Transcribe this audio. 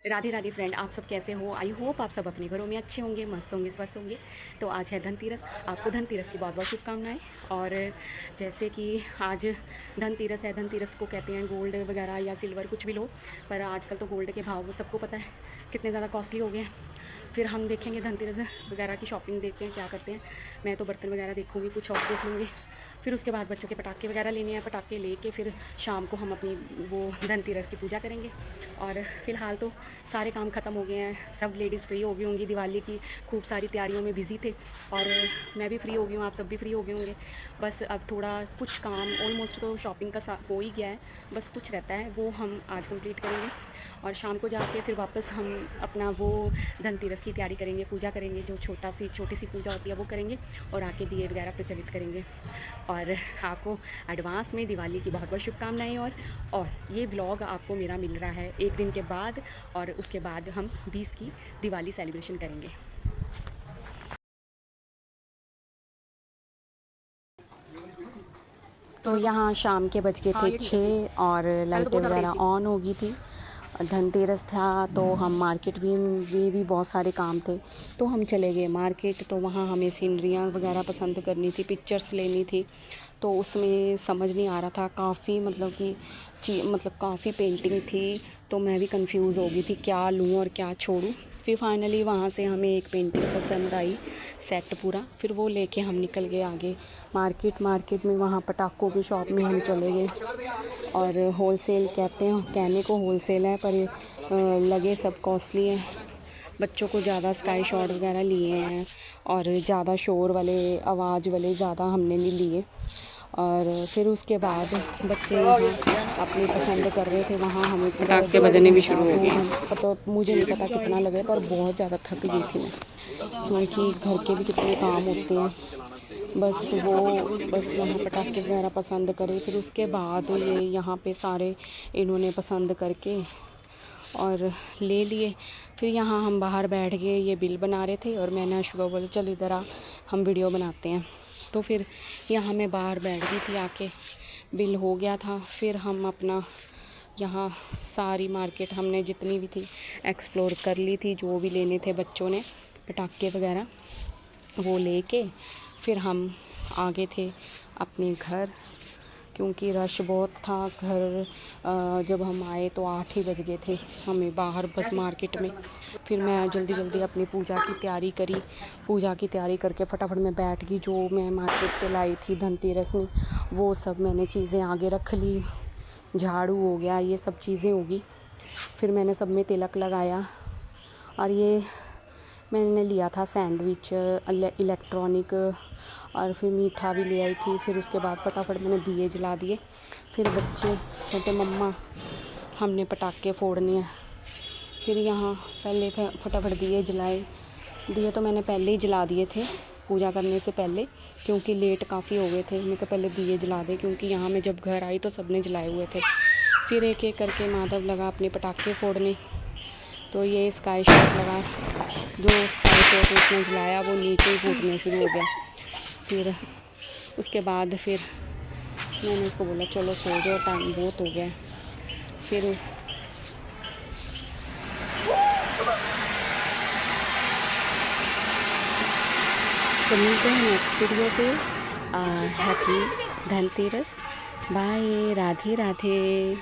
Radhe Radhe friend, आप सब कैसे हो? आई होप आप सब अपने घरों में अच्छे होंगे, मस्त होंगे, स्वस्थ होंगे। तो आज है धनतेरस। आपको धनतेरस की बहुत बहुत शुभकामनाएं। और जैसे कि आज धनतेरस है, धनतेरस को कहते हैं गोल्ड वगैरह या सिल्वर कुछ भी लो, पर आजकल तो गोल्ड के भाव सबको पता है कितने ज़्यादा कॉस्टली हो गए हैं। फिर हम देखेंगे धनतेरस वगैरह की शॉपिंग, देखते हैं क्या करते हैं। मैं तो बर्तन वगैरह देखूँगी, कुछ और देख लूँगी। फिर उसके बाद बच्चों के पटाखे वगैरह लेने हैं, पटाखे लेके फिर शाम को हम अपनी वो धनतेरस की पूजा करेंगे। और फ़िलहाल तो सारे काम ख़त्म हो गए हैं, सब लेडीज़ फ्री हो गई होंगी, दिवाली की खूब सारी तैयारियों में बिज़ी थे। और मैं भी फ्री हो गई हूँ, आप सब भी फ्री हो गए होंगे। बस अब थोड़ा कुछ काम ऑलमोस्ट तो शॉपिंग का हो ही गया है, बस कुछ रहता है वो हम आज कंप्लीट करेंगे। और शाम को जाके फिर वापस हम अपना वो धनतेरस की तैयारी करेंगे, पूजा करेंगे, जो छोटी सी पूजा होती है वो करेंगे। और आके दिए वगैरह प्रज्वलित करेंगे। और आपको एडवांस में दिवाली की बहुत बहुत शुभकामनाएं। और ये व्लॉग आपको मेरा मिल रहा है एक दिन के बाद, और उसके बाद हम 20 की दिवाली सेलिब्रेशन करेंगे। तो यहाँ शाम के बज गए थे 6 और लाइटें वगैरह ऑन हो गई थी। धनतेरस था तो हम मार्केट भी बहुत सारे काम थे, तो हम चले गए मार्केट। तो वहाँ हमें सीनरियाँ वगैरह पसंद करनी थी, पिक्चर्स लेनी थी। तो उसमें समझ नहीं आ रहा था, काफ़ी मतलब कि काफ़ी पेंटिंग थी। तो मैं भी कंफ्यूज हो गई थी क्या लूँ और क्या छोड़ूँ। फिर फाइनली वहाँ से हमें एक पेंटिंग पसंद आई, सेट पूरा। फिर वो लेके हम निकल गए आगे मार्केट में। वहाँ पटाखों की शॉप में हम चले गए। और होलसेल कहने को होलसेल है, पर लगे सब कॉस्टली हैं। बच्चों को ज़्यादा स्काई शॉट वगैरह लिए हैं, और ज़्यादा शोर वाले आवाज़ वाले ज़्यादा हमने नहीं लिए। और फिर उसके बाद बच्चे यहाँ अपनी पसंद कर रहे थे। वहाँ हमें पूरा पटाखे बजने भी शुरू हो गए। पता, मुझे नहीं पता कितना लगे, पर बहुत ज़्यादा थक गई थी मैं, क्योंकि घर के भी कितने काम होते हैं। बस वहाँ पटाखे वगैरह पसंद करे। फिर उसके बाद ये यहाँ पे सारे इन्होंने पसंद करके और ले लिए। फिर यहाँ हम बाहर बैठ गए, ये बिल बना रहे थे और मैंने अशुका बोला चल इधर आ, हम वीडियो बनाते हैं। तो फिर यहाँ मैं बाहर बैठ गई थी, आके बिल हो गया था। फिर हम अपना यहाँ सारी मार्केट हमने जितनी भी थी एक्सप्लोर कर ली थी, जो भी लेने थे बच्चों ने पटाखे वगैरह वो लेके फिर हम आगे थे अपने घर, क्योंकि रश बहुत था। घर जब हम आए तो 8 ही बज गए थे हमें बाहर बस मार्केट में। फिर मैं जल्दी अपनी पूजा की तैयारी करी। पूजा की तैयारी करके फटाफट मैं बैठ गई। जो मैं मार्केट से लाई थी धनतेरस में वो सब मैंने चीज़ें आगे रख ली। झाड़ू हो गया, ये सब चीज़ें होगी। फिर मैंने सब में तिलक लगाया। और ये मैंने लिया था सैंडविच इलेक्ट्रॉनिक, और फिर मीठा भी ले आई थी। फिर उसके बाद फटाफट मैंने दिए जला दिए। फिर बच्चे कहते मम्मा हमने पटाखे फोड़ने हैं। फिर यहाँ पहले फटाफट दिए जलाए। दिए तो मैंने पहले ही जला दिए थे पूजा करने से पहले, क्योंकि लेट काफ़ी हो गए थे। मैं तो पहले दिए जला दे, क्योंकि यहाँ मैं जब घर आई तो सबने जलाए हुए थे। फिर एक एक करके माधव लगा अपने पटाखे फोड़ने। तो ये स्काई शॉट लगा, जो स्काई शॉट उसने जलाया वो नीचे ही फूटने शुरू हो गया। फिर उसके बाद फिर मैंने उसको बोला चलो सो जाओ, टाइम बहुत हो गया। फिर तो मिलते हैं नेक्स्ट वीडियो पे। Happy Dhanteras, bye, Radhe Radhe.